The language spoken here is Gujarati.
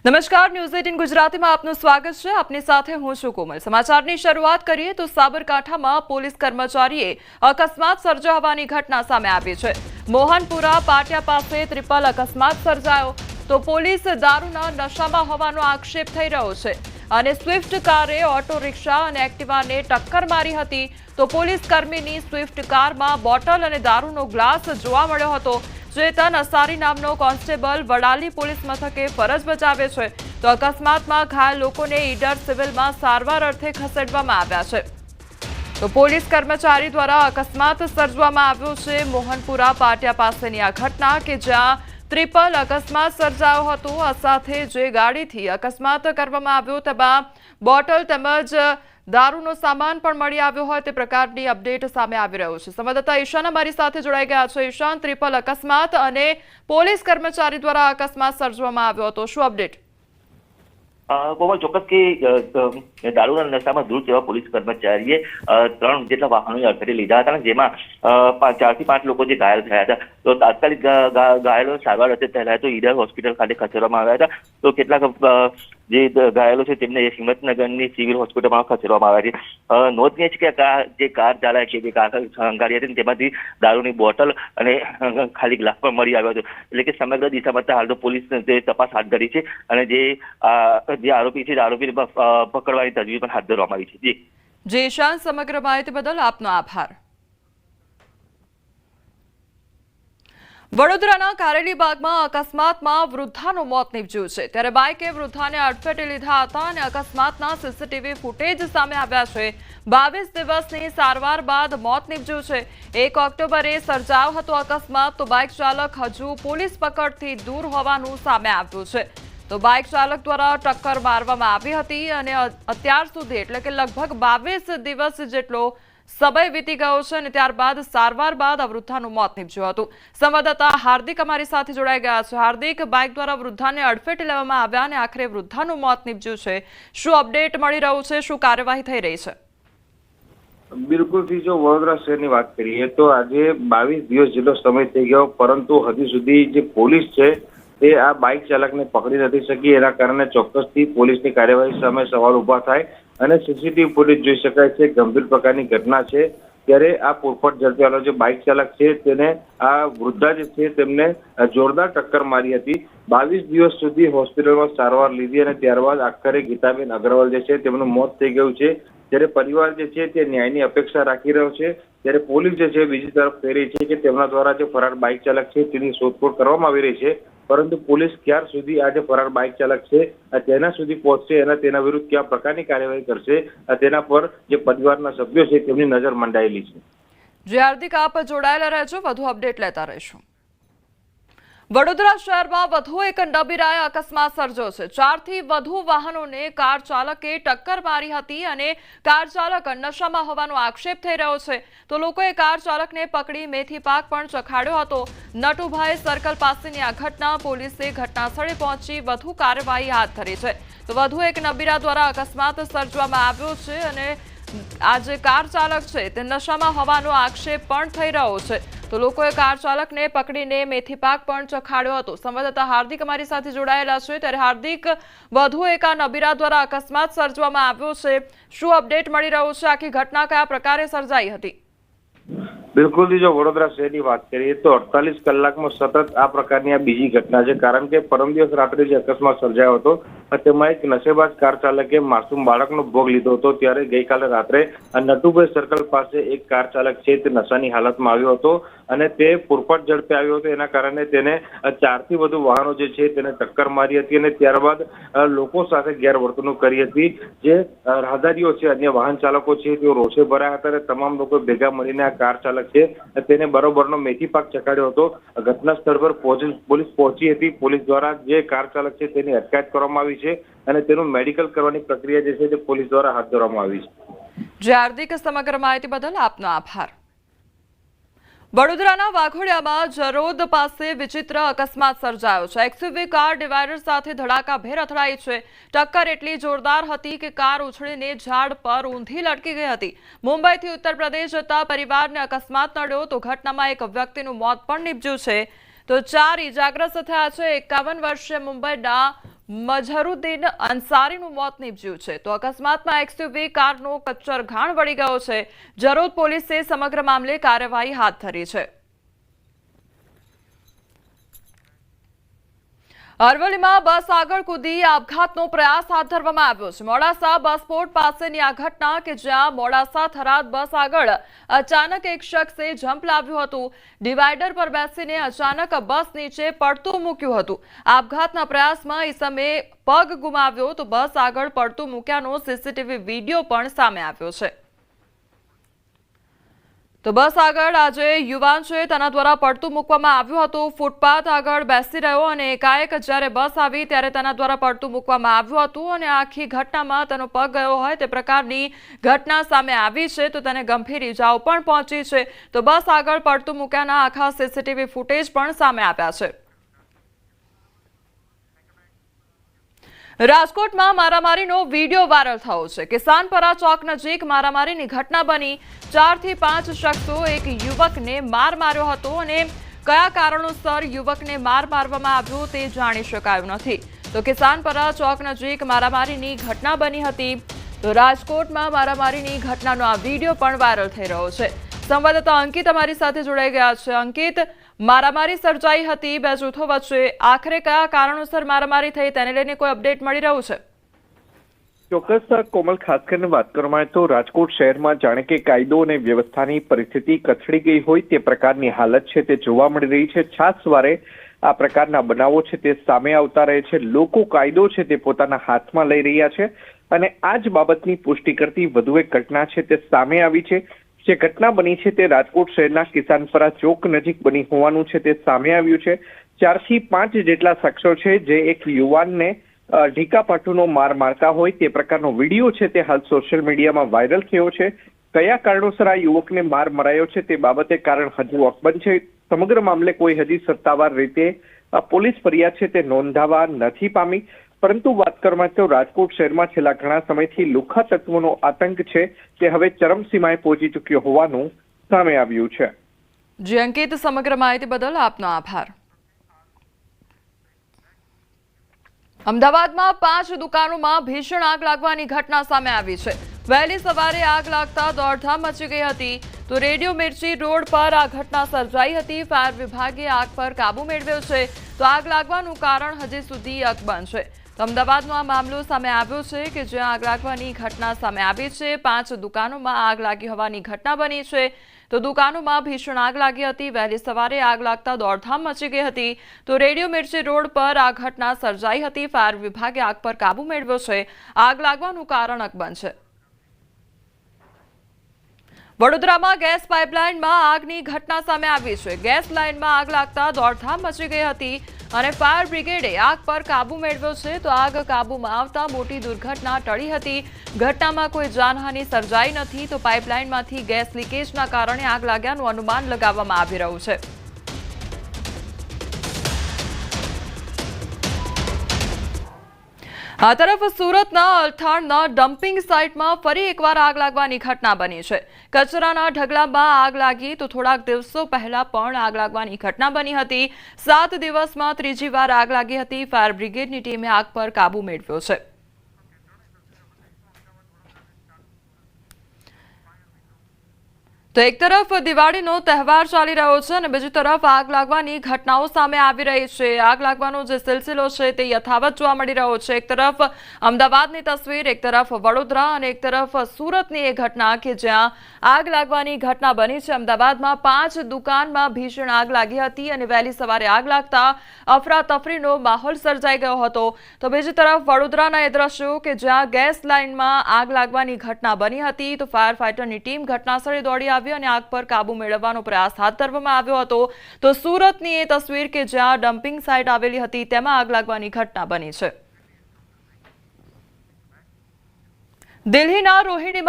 નમસ્કાર, ન્યૂઝ 18 ગુજરાતીમાં આપનું સ્વાગત છે। આપની સાથે હું છું કોમલ। સમાચારની શરૂઆત કરીએ તો સાબરકાંઠામાં પોલીસ કર્મચારીએ અકસ્માત સર્જાયો હોવાની ઘટના સામે આવી છે। મોહનપુરા પાટિયા પાસે ટ્રિપલ અકસ્માત સર્જાયો તો પોલીસ દારૂના નશામાં હોવાનો આક્ષેપ થઈ રહ્યો છે અને સ્વિફ્ટ કારે ઓટો રિક્ષા અને એક્ટિવાને ટક્કર મારી હતી તો પોલીસ કર્મીની સ્વિફ્ટ કારમાં બોટલ અને દારૂનો ગ્લાસ જોવા મળ્યો હતો। ચેતન અસારી નામનો કોન્સ્ટેબલ વડાલી પોલીસ મથકે ફરજ બજાવે છે તો અકસ્માતમાં ઘાયલ લોકોને ઈડર સિવિલમાં સારવાર અર્થે ખસેડવામાં આવ્યા છે તો પોલીસ કર્મચારી દ્વારા અકસ્માત સર્જવામાં આવ્યો છે। મોહનપુરા પાટિયા પાસેની આ ઘટના કે જ્યાં ટ્રિપલ અકસ્માત સર્જાયો હતો। આ સાથે જે ગાડીથી અકસ્માત કરવામાં આવ્યો તેમાં બોટલ તેમજ દારૂનો સામાન પણ મળી આવ્યો હોય તે પ્રકારની અપડેટ સામે આવી રહ્યો છે। સંવાદદાતા ઈશાન અમારી સાથે જોડાઈ ગયા છે। ઈશાન, ટ્રિપલ અકસ્માત અને પોલીસ કર્મચારી દ્વારા અકસ્માત સર્જવામાં આવ્યો હતો, શું અપડેટ? કોમલ, ચોક્કસ કે દારૂના નશામાં ધૂળ જેવા પોલીસ કર્મચારીએ 3 જેટલા વાહનોની અડફેટે લીધા હતા, જેમાં 4 થી 5 લોકો જે ઘાયલ થયા હતા તો તાત્કાલિક ઘાયલો સારવાર અર્થે પહેલા તો ઈડર હોસ્પિટલ ખાતે ખસેડવામાં આવ્યા હતા તો કેટલાક જે ઘાયલો છે તેમને હિંમતનગરની સિવિલ હોસ્પિટલમાં ખસેડવામાં આવ્યા છે। નોંધનીય છે કે જે કાર ચાલક છે, જે કાર હંકારી હતી તેમાંથી દારૂની બોટલ અને ખાલી ગ્લાસ પણ મળી આવ્યો હતો। એટલે કે સમગ્ર દિશામાં હાલ તો પોલીસ તપાસ હાથ ધરી છે અને જે આરોપી છે આરોપીને પકડવાની તજવીજ પણ હાથ ધરવામાં આવી છે। જી ઈશાન, સમગ્ર માહિતી બદલ આપનો આભાર। વડોદરાના કારેલીબાગમાં અકસ્માતમાં વૃદ્ધાનું મોત નીપજ્યું છે ત્યારે બાઇકે વૃદ્ધાને અડફેટે લીધા હતા અને અકસ્માતના સીસીટીવી ફૂટેજ સામે આવ્યા છે। 22 દિવસની સારવાર બાદ મોત નીપજ્યું છે। 1 ઓક્ટોબરે સર્જાયો હતો અકસ્માત તો બાઇક ચાલક હજુ પોલીસ પકડથી દૂર હોવાનું સામે આવ્યું છે તો બાઇક ચાલક દ્વારા ટક્કર મારવામાં આવી હતી અને અત્યાર સુધી એટલે કે લગભગ 22 દિવસ જેટલો સમય વીતી ગયો છે અને ત્યારબાદ સારવાર બાદ આ વૃદ્ધાનું મોત નીપજ્યું હતું। સંવાદદાતા હાર્દિક અમારી સાથે જોડાઈ ગયા છે। હાર્દિક, બાઇક દ્વારા વૃદ્ધાને અડફેટે લેવામાં આવ્યા અને આખરે વૃદ્ધાનું મોત નીપજ્યું છે, શું અપડેટ મળી રહ્યું છે, શું કાર્યવાહી થઈ રહી છે? બિલકુલ, જો વડોદરા શહેરની વાત કરીએ તો આજે 22 દિવસ જેટલો સમય થઈ ગયો પરંતુ હજુ સુધી જે પોલીસ છે તે આ બાઇક ચાલકને પકડી નથી શકી। એના કારણે ચોક્કસથી પોલીસની કાર્યવાહી સામે સવાલ ઉભા થાય અને સીસીટીવી ફૂટેજ જોઈ શકાય છે। ગંભીર પ્રકારની ઘટના છે ત્યારે આ પોપટ ઝડપેલો જે બાઇક ચાલક છે તેને આ વૃદ્ધા જે છે તેમને જોરદાર ટક્કર મારી હતી। 22 દિવસ સુધી હોસ્પિટલમાં સારવાર લીધી અને ત્યારબાદ આખરે ગીતાબેન અગ્રવાલ જે છે તેમનું મોત થઈ ગયું છે। ત્યારે પરિવાર જે છે તે ન્યાયની અપેક્ષા રાખી રહ્યો છે ત્યારે પોલીસ જે છે બીજી તરફ કહી રહી છે કે તેમના દ્વારા જે ફરાર બાઇક ચાલક છે તેની શોધખોળ કરવામાં આવી રહી છે પરંતુ પોલીસ ક્યાર સુધી આ જે ફરાર બાઇક ચાલક છે તેના સુધી પહોંચશે અને તેના વિરુદ્ધ કયા પ્રકારની કાર્યવાહી કરશે તેના પર જે પરિવારના સભ્યો છે તેમની નજર મંડાયેલી છે। જે હાર્દિક, આપ જોડાયેલા રહેજો, વધુ અપડેટ લેતા રહીશું। વડોદરા શહેરમાં વધુ એક નબીરાએ અકસ્માત સર્જ્યો છે। 4 થી વધુ વાહનોને કાર ચાલકે ટક્કર મારી હતી અને કાર ચાલક નશામાં હોવાનો આક્ષેપ થઈ રહ્યો છે તો લોકોએ કાર ચાલકને પકડી મેથી પાક પણ ચખાડ્યો હતો। નટુભાઈ સર્કલ પાસેની આ ઘટના પોલીસે ઘટનાસ્થળે પહોંચી વધુ કાર્યવાહી હાથ ધરી છે તો વધુ એક નબીરા દ્વારા અકસ્માત સર્જવામાં આવ્યો છે અને આ જે કાર ચાલક છે તે નશામાં હોવાનો આક્ષેપ પણ થઈ રહ્યો છે તો લોકોએ કાર ચાલકને પકડીને મેથી પાક પણ ચખાડ્યો હતો। સંવાદદાતા હાર્દિક અમારી સાથે જોડાયેલા છે ત્યારે હાર્દિક, વધુ એક આ નબીરા દ્વારા અકસ્માત સર્જવામાં આવ્યો છે, શું અપડેટ મળી રહ્યું છે? આખી ઘટના કયા પ્રકારે સર્જાઈ હતી? બિલકુલ, જો વડોદરા શહેરની વાત કરીએ તો 48 કલાકમાં સતત આ પ્રકારની આ બીજી ઘટના છે કારણ કે પરમ દિવસ રાત્રે જે અકસ્માત સર્જાયો હતો તેમાં એક નશેબાજ કાર ચાલકે માસૂમ બાળકનો ભોગ લીધો હતો ત્યારે ગઈકાલે રાત્રે નટુભાઈ સર્કલ પાસે એક કાર ચાલક છે તે નશાની હાલતમાં આવ્યો હતો અને તે પૂરપાટ ઝડપે આવ્યો હતો। એના કારણે તેને 4 થી વધુ વાહનો જે છે તેને ટક્કર મારી હતી અને ત્યારબાદ લોકો સાથે ગેરવર્તણૂક કરી હતી। જે રાહદારીઓ છે, અન્ય વાહન ચાલકો છે તેઓ રોષે ભરાયા હતા અને તમામ લોકો ભેગા મળીને આ કાર ચાલક છે તેને બરોબરનો મેથી પાક ચખાડ્યો હતો। ઘટના સ્થળ પર પોલીસ પહોંચી હતી। પોલીસ દ્વારા જે કાર ચાલક છે તેની અટકાયત કરવામાં આવી છે અને તેનું મેડિકલ કરવાની પ્રક્રિયા જે છે તે પોલીસ દ્વારા હાથ ધરવામાં આવી છે। જે હાર્દિક, સમગ્ર માહિતી બદલ આપનો આભાર। વડોદરાના વાઘોડિયામાં જરોદ પાસે વિચિત્ર અકસ્માત સર્જાયો છે। એક્સયુવી કાર ડિવાઈડર સાથે ધડાકાભેર અથડાઈ છે। ટક્કર એટલી જોરદાર હતી કે કાર ઉછળીને ઝાડ પર ઊંધી લટકી ગઈ હતી। મુંબઈથી ઉત્તર પ્રદેશ જતા પરિવારને અકસ્માત નડ્યો તો ઘટનામાં એક વ્યક્તિનું મોત પણ નીપજ્યું છે તો 4 ઇજાગ્રસ્ત થયા છે। 51 વર્ષીય મુંબઈના મઝહરુદ્દીન અંસારીનું મોત નીપજ્યું છે તો અકસ્માતમાં એક્સયુવી કારનો કચ્ચર ઘાણ વળી ગયો છે. જરોદ પોલીસે સમગ્ર મામલે કાર્યવાહી હાથ ધરી છે. અરવલ્લીમાં બસ આગળ કૂદી આપઘાતનો પ્રયાસ હાથ ધરવામાં આવ્યો છે. મોડાસા બસ પોર્ટ પાસેની આ ઘટના કે જ્યાં મોડાસા થરાદ બસ આગળ અચાનક એક શખ્સે જમ્પ લાવ્યું હતું. ડિવાઈડર પર બેસીને અચાનક બસ નીચે પડતું મૂક્યું હતું. આપઘાતના પ્રયાસમાં ઈસમે પગ ગુમાવ્યો તો બસ આગળ પડતું મૂક્યાનો સીસીટીવી વિડીયો પણ સામે આવ્યો છે. તો બસ આગળ આજે યુવાન છે તેના દ્વારા પડતું મૂકવામાં આવ્યું હતું. ફૂટપાથ આગળ બેસી રહ્યો અને એકાએક જ્યારે બસ આવી ત્યારે તેના દ્વારા પડતું મૂકવામાં આવ્યું હતું અને આખી ઘટનામાં તેનો પગ ગયો હોય તે પ્રકારની ઘટના સામે આવી છે. તો તેને ગંભીર ઈજાઓ પણ પહોંચી છે. તો બસ આગળ પડતું મૂક્યાના આખા સીસીટીવી ફૂટેજ પણ સામે આવ્યા છે. રાજકોટમાં મારામારીનો વિડીયો વાયરલ થયો છે. કિસાનપરા ચોક નજીક મારામારીની ઘટના બની. 4 થી 5 શખ્સો એક યુવકને માર માર્યો હતો અને કયા કારણોસર યુવકને માર મારવામાં આવ્યો તે જાણી શકાયું નથી. તો કિસાનપરા ચોક નજીક મારામારીની ઘટના બની હતી. તો રાજકોટમાં મારામારીની ઘટનાનો આ વિડીયો પણ વાયરલ થઈ રહ્યો છે. સંવાદદાતા અંકિત અમારી સાથે જોડાઈ ગયા છે. અંકિત, મારામારી સર્જાઈ હતી બે જૂથો વચ્ચે, આખરે કયા કારણોસર મારામારી થઈ તેને લઈને કોઈ અપડેટ મળી રહ્યું છે? ચોક્કસ કોમલ, ખાસ કરીને વાત કરવામાં આવે તો રાજકોટ શહેરમાં જાણે કે કાયદો અને વ્યવસ્થાની પરિસ્થિતિ કથળી ગઈ હોય તે પ્રકારની હાલત છે તે જોવા મળી રહી છે. છાસવારે આ પ્રકારના બનાવો છે તે સામે આવતા રહે છે. લોકો કાયદો છે તે પોતાના હાથમાં લઈ રહ્યા છે અને આ જ બાબતની પુષ્ટિ કરતી વધુ એક ઘટના છે તે સામે આવી છે. જે ઘટના બની છે તે રાજકોટ શહેરના કિસાનપરા ચોક નજીક બની હોવાનું છે તે સામે આવ્યું છે. 4 થી 5 જેટલા શખ્સો છે જે એક યુવાનને ઢીકાપાટુનો માર મારતા હોય તે પ્રકારનો વિડીયો છે તે હાલ સોશિયલ મીડિયામાં વાયરલ થયો છે. કયા કારણોસર આ યુવકને માર મરાયો છે તે બાબતે કારણ હજુ અકબંધ છે. સમગ્ર મામલે કોઈ હજી સત્તાવાર રીતે પોલીસ ફરિયાદ છે તે નોંધાવા નથી પામી. પરંતુ વાત કરવામાં તો રાજકોટ શહેરમાં છેલ્લા ઘણા સમયથી લુખ્ખા તત્વોનો આતંક છે તે હવે ચરમસીમાએ પહોંચી ચૂક્યો હોવાનું સામે આવ્યું છે. જી અંકિત, સમગ્ર માહિતી બદલ આપનો આભાર. અમદાવાદમાં 5 દુકાનોમાં ભીષણ આગ લાગવાની ઘટના સામે આવી છે. વહેલી સવારે આગ લાગતા દોડધામ મચી ગઈ હતી. તો રેડિયો મિર્ચી રોડ પર આ ઘટના સર્જાઈ હતી. ફાયર વિભાગે આગ પર કાબુ મેળવ્યો છે. તો આગ લાગવાનું કારણ હજી સુધી અકબંધ છે. તો અમદાવાદનો આ મામલો સામે આવ્યો છે કે જ્યાં આગ લાગવાની ઘટના સામે આવી છે. 5 દુકાનોમાં આગ લાગી હોવાની ઘટના બની છે. તો દુકાનોમાં ભીષણ આગ લાગી હતી. વહેલી સવારે આગ લાગતા દોડધામ મચી ગઈ હતી. તો રેડિયો મિર્ચી રોડ પર આ ઘટના સર્જાઈ હતી. ફાયર વિભાગે આગ પર કાબુ મેળવ્યો છે. આગ લાગવાનું કારણ અકબંધ છે. વડોદરામાં ગેસ પાઇપલાઇનમાં આગની ઘટના સામે આવી છે. ગેસ લાઇનમાં આગ લાગતા દોડધામ મચી ગઈ હતી અને ફાયર બ્રિગેડે આગ પર કાબુ મેળવ્યો છે. તો આગ કાબુમાં આવતા મોટી દુર્ઘટના ટળી હતી. ઘટનામાં કોઈ જાનહાનિ સર્જાઈ નથી. તો પાઇપલાઇનમાંથી ગેસ લીકેજના કારણે આગ લાગ્યાનું અનુમાન લગાવવામાં આવી રહ્યું છે. આ તરફ સુરતના અલથાણના ડમ્પિંગ સાઇટમાં ફરી એકવાર આગ લાગવાની ઘટના બની છે. કચરાના ઢગલામાં આગ લાગી તો થોડાક દિવસો પહેલા પણ આગ લાગવાની ઘટના બની હતી. 7 દિવસમાં ત્રીજી વાર આગ લાગી હતી. ફાયર બ્રિગેડની ટીમે આગ પર કાબુ મેળવ્યો છે. તો એક તરફ દિવાળીનો તહેવાર ચાલી રહ્યો છે અને બીજી તરફ આગ લાગવાની ઘટનાઓ સામે આવી રહી છે. આગ લાગવાનો જે સિલસિલો છે તે યથાવત જોવા મળી રહ્યો છે. એક તરફ અમદાવાદની તસવીર, એક તરફ વડોદરા અને એક તરફ સુરતની એ ઘટના કે જ્યાં આગ લાગવાની ઘટના બની છે. અમદાવાદમાં 5 દુકાનમાં ભીષણ આગ લાગી હતી અને વહેલી સવારે આગ લાગતા અફરાતફરીનો માહોલ સર્જાઈ ગયો હતો. તો બીજી તરફ વડોદરાના એ દ્રશ્યો કે જ્યાં ગેસ લાઇનમાં આગ લાગવાની ઘટના બની હતી. તો ફાયર ફાઇટરની ટીમ ઘટનાસ્થળે દોડી અને આગ પર કાબુ મેળવવાનો પ્રયાસ હાથ ધરવામાં આવ્યો હતો. તો સુરતની એ તસવીર કે જ્યાં ડમ્પિંગ સાઇટ આવેલી હતી તેમાં આગ લાગવાની ઘટના બની છે. દિલ્હીના રોહિણીમાં